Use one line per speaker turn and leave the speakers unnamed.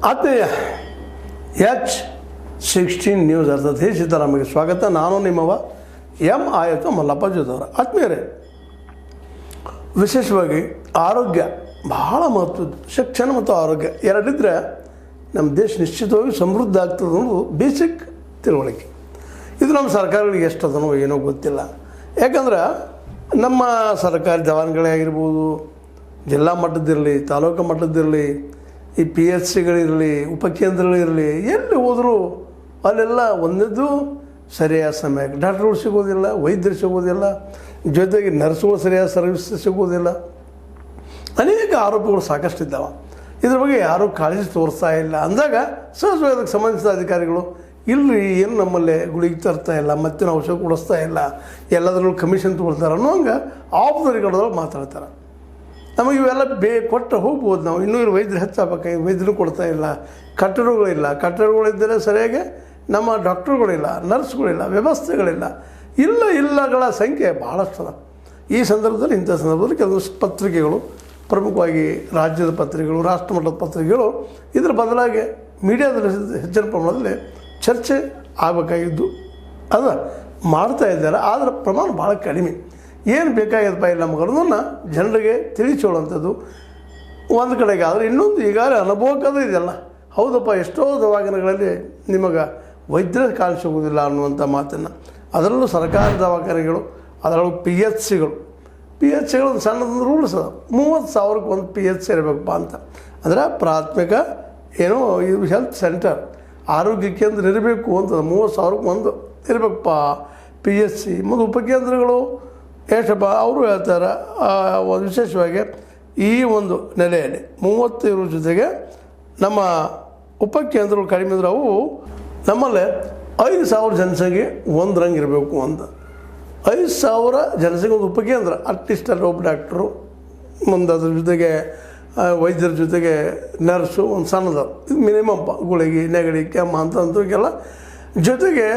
ಆತ್ಮೀಯ H16 news ಅರ್ಥಾತ್ ಹೇ ಸಿದ್ದರಾಮಯ್ಯ ಸ್ವಾಗತ. ನಾನು ನಿಮ್ಮವ ಎಂ ಆಯತ ಮಲ್ಲಪ್ಪ ಜೋದವರ. ಆತ್ಮೀಯರೇ, ವಿಶೇಷವಾಗಿ ಆರೋಗ್ಯ ಬಹಳ ಮಹತ್ವದ್ದು. ಶಿಕ್ಷಣ ಮತ್ತು ಆರೋಗ್ಯ ಎರಡಿದ್ದರೆ ನಮ್ಮ ದೇಶ ನಿಶ್ಚಿತವಾಗಿ ಸಮೃದ್ಧ ಆಗ್ತದೆ ಅನ್ನೋದು ಬೇಸಿಕ್ ತಿಳುವಳಿಕೆ. ಇದು ನಮ್ಮ ಸರ್ಕಾರಗಳಿಗೆ ಎಷ್ಟು ಅದನೋ ಏನೋ ಗೊತ್ತಿಲ್ಲ. ಯಾಕಂದ್ರೆ ನಮ್ಮ ಸರ್ಕಾರಿ ದವಾಖಾನೆಗಳೇ ಆಗಿರ್ಬೋದು, ಜಿಲ್ಲಾ ಮಟ್ಟದಿರಲಿ, ತಾಲೂಕು ಮಟ್ಟದಿರಲಿ, ಈ PHCಗಳಿರಲಿ, ಉಪಕೇಂದ್ರಗಳಿರಲಿ, ಎಲ್ಲಿ ಹೋದರೂ ಅಲ್ಲೆಲ್ಲ ಒಂದದ್ದು ಸರಿಯಾದ ಸಮಯಕ್ಕೆ ಡಾಕ್ಟ್ರುಗಳು ಸಿಗೋದಿಲ್ಲ, ವೈದ್ಯರು ಸಿಗೋದಿಲ್ಲ, ಜೊತೆಗೆ ನರ್ಸ್ಗಳು ಸರಿಯಾದ ಸರ್ವಿಸ್ ಸಿಗೋದಿಲ್ಲ. ಅನೇಕ ಆರೋಪಗಳು ಸಾಕಷ್ಟು ಇದ್ದಾವೆ. ಇದ್ರ ಬಗ್ಗೆ ಯಾರೂ ಕಾಳಜಿ ತೋರಿಸ್ತಾ ಇಲ್ಲ ಅಂದಾಗ ಸಹಜವಾಗಿ ಅದಕ್ಕೆ ಸಂಬಂಧಿಸಿದ ಅಧಿಕಾರಿಗಳು ಇಲ್ಲರಿ ಏನು ನಮ್ಮಲ್ಲೇ ಗುಳಿಗೆ ತರ್ತಾ ಇಲ್ಲ, ಮತ್ತಿನ ಔಷಧ ಕೊಡಿಸ್ತಾ ಇಲ್ಲ, ಎಲ್ಲದರಲ್ಲೂ ಕಮಿಷನ್ ತೊಗೊಳ್ತಾರೆ ಅನ್ನೋ ಹಂಗೆ ಆಫ್ ದ ರೆಕಾರ್ಡ್ದೊಳಗೆ ಮಾತಾಡ್ತಾರೆ. ನಮಗೆ ಇವೆಲ್ಲ ಕೊಟ್ಟು ಹೋಗ್ಬೋದು. ನಾವು ಇನ್ನೂ ವೈದ್ಯರು ಹೆಚ್ಚಾಗಬೇಕಾಗಿ ವೈದ್ಯರು ಕೊಡ್ತಾ ಇಲ್ಲ, ಕಟ್ಟಡಗಳಿದ್ದರೆ ಸರಿಯಾಗಿ ನಮ್ಮ ಡಾಕ್ಟ್ರುಗಳಿಲ್ಲ, ನರ್ಸ್ಗಳಿಲ್ಲ, ವ್ಯವಸ್ಥೆಗಳಿಲ್ಲ, ಇಲ್ಲಗಳ ಸಂಖ್ಯೆ ಭಾಳಷ್ಟು ಅದ. ಈ ಸಂದರ್ಭದಲ್ಲಿ ಇಂಥ ಸಂದರ್ಭದಲ್ಲಿ ಕೆಲವೊಂದು ಪತ್ರಿಕೆಗಳು, ಪ್ರಮುಖವಾಗಿ ರಾಜ್ಯದ ಪತ್ರಿಕೆಗಳು, ರಾಷ್ಟ್ರಮಟ್ಟದ ಪತ್ರಿಕೆಗಳು ಇದರ ಬದಲಾಗಿ ಮೀಡಿಯಾದಲ್ಲಿ ಹೆಚ್ಚಿನ ಪ್ರಮಾಣದಲ್ಲಿ ಚರ್ಚೆ ಆಗಬೇಕಾಗಿದ್ದು ಅದು ಮಾಡ್ತಾ ಇದ್ದಾರೆ. ಆದರೆ ಪ್ರಮಾಣ ಭಾಳ ಕಡಿಮೆ. ಏನು ಬೇಕಾಗ್ಯದಪ್ಪ ಇಲ್ಲ ನಮಗನ್ನೋದನ್ನು ಜನರಿಗೆ ತಿಳಿಸೋವಂಥದ್ದು ಒಂದು ಕಡೆಗೆ. ಆದರೆ ಇನ್ನೊಂದು ಈಗಾಗಲೇ ಅನುಭವಕ್ಕದು ಇದೆಲ್ಲ ಹೌದಪ್ಪ, ಎಷ್ಟೋ ದವಾಖಾನೆಗಳಲ್ಲಿ ನಿಮಗೆ ವೈದ್ಯರ ಕಾಲು ಸಿಗೋದಿಲ್ಲ ಅನ್ನುವಂಥ ಮಾತನ್ನು, ಅದರಲ್ಲೂ ಸರ್ಕಾರಿ ದವಾಖಾನೆಗಳು, ಅದರಲ್ಲೂ PHCಗಳು ಒಂದು ಸಣ್ಣದೊಂದು ರೂಲ್ಸ್ ಅದ. 30,000ಕ್ಕೆ ಒಂದು PHC ಇರಬೇಕಪ್ಪ ಅಂತ. ಅಂದರೆ ಪ್ರಾಥಮಿಕ ಏನೋ ಇದು ಹೆಲ್ತ್ ಸೆಂಟರ್, ಆರೋಗ್ಯ ಕೇಂದ್ರ ಇರಬೇಕು ಅಂತ. 30,000ಕ್ಕೆ ಒಂದು ಇರಬೇಕಪ್ಪ PHC. ಮತ್ತು ಉಪಕೇಂದ್ರಗಳು ಎಷ್ಟಪ್ಪ ಅವರು ಹೇಳ್ತಾರೆ. ವಿಶೇಷವಾಗಿ ಈ ಒಂದು ನೆಲೆಯಲ್ಲಿ 30 ಇರೋ ಜೊತೆಗೆ ನಮ್ಮ ಉಪಕೇಂದ್ರಗಳು ಕಡಿಮೆ ಅಂದರೆ ಅವು ನಮ್ಮಲ್ಲೇ 5,000 ಜನಸಂಖ್ಯೆ ಒಂದರಂಗೆ ಇರಬೇಕು ಅಂತ. 5,000 ಜನಸಂಖ್ಯೆ ಒಂದು ಉಪಕೇಂದ್ರ, ಅಟ್ಲೀಸ್ಟ್ ಅಲ್ಲಿ ಒಬ್ಬ ಡಾಕ್ಟ್ರು, ಮುಂದೆ ಅದ್ರ ಜೊತೆಗೆ ವೈದ್ಯರ ಜೊತೆಗೆ ನರ್ಸು ಒಂದು ಸಣ್ಣದು, ಇದು ಮಿನಿಮಮ್. ಗುಳಿಗೆ, ನೆಗಡಿ, ಕೆಮ್ಮ ಅಂತಂತಕ್ಕೆಲ್ಲ ಜೊತೆಗೆ